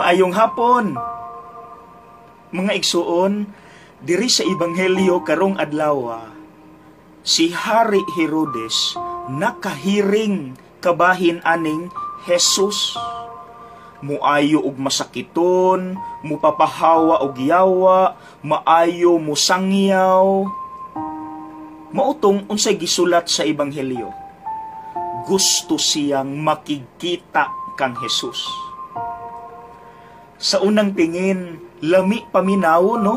Maayong hapon, mga igsuon, diri sa Ebanghelyo karong adlaw, si Hari Herodes nakahiring kabahin aning Jesus. Muayo og masakiton, mupapahawa og yawa, maayo musangyaw. Mautong unsay gisulat sa Ebanghelyo, gusto siyang makikita kang Jesus. Sa unang tingin, lami paminaw, no?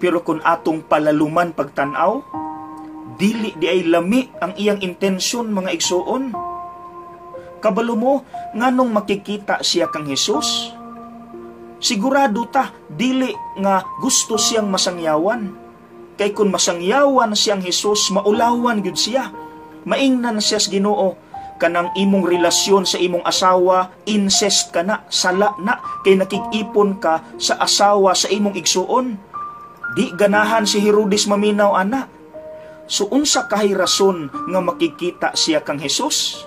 Pero kung atong palaluman pagtanaw, dili di ay lami ang iyang intensyon, mga igsuon. Kabalo mo, nganong makikita siya kang Jesus? Sigurado ta, dili nga gusto siyang masangyawan. Kay kung masangyawan siyang Jesus, maulawan gyud siya. Maingnan siya sa Ginoo. Kanang imong relasyon sa imong asawa, incest ka na, sala na, kay nakikipon ka sa asawa sa imong igsuon. Di ganahan si Herodes maminaw, ana. So unsa kahay rason nga makikita siya kang Jesus?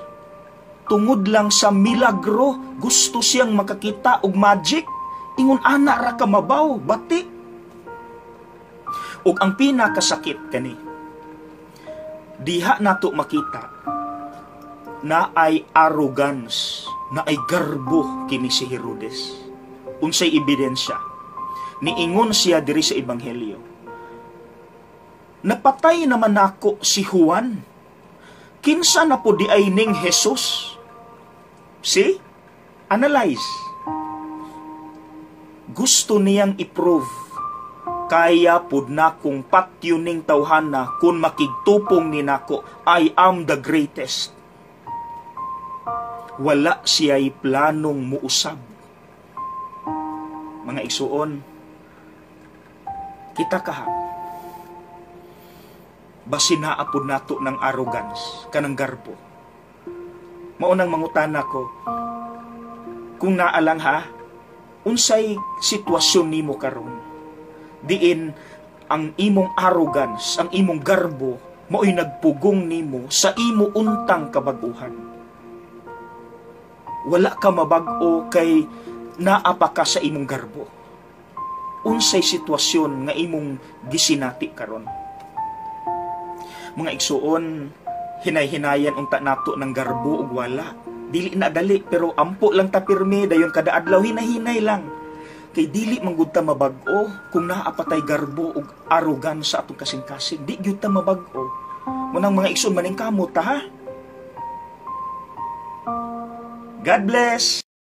Tungod lang sa milagro, gusto siyang makakita og magic. Ingon ana ra ka mabaw, bati. Ug ang pinakasakit kani, diha nato makita na ay arrogance, na ay garbo kini si Herodes. Unsay ebidensya? Niingon siya diri sa Ebanghelyo, napatay naman ako si Juan. Kinsa na po di ay ning Jesus? See? Analyze. Gusto niyang i-prove, kaya pud na kong patyuning tawhana kung makigtupong ni nako, I am the greatest. Wala siya'y planong muusab. Mga igsuon, kita kaha, basinaapod nato ng arrogance, kanang garbo. Maunang mangutana ko, kung naalang ha, unsay sitwasyon nimo karon, diin ang imong arrogance, ang imong garbo, mao'y nagpugong nimo sa imo untang kabaguhan. Wala ka mabag-o kay naapa ka sa imong garbo. Unsay sitwasyon nga imong gisinati karon. Mga igsuon, hinay-hinayan unta nato ng garbo ug wala. Dili na dali, pero ampo lang ta pirmi, dayon kada adlaw hinay-hinay lang. Kay dili man gud ta mabag-o kung naapa tay garbo ug arrogance sa atong kasing-kasing. Di gyud ta mabag-o. Munang mga igsuon maning kamot ta, ha? God bless!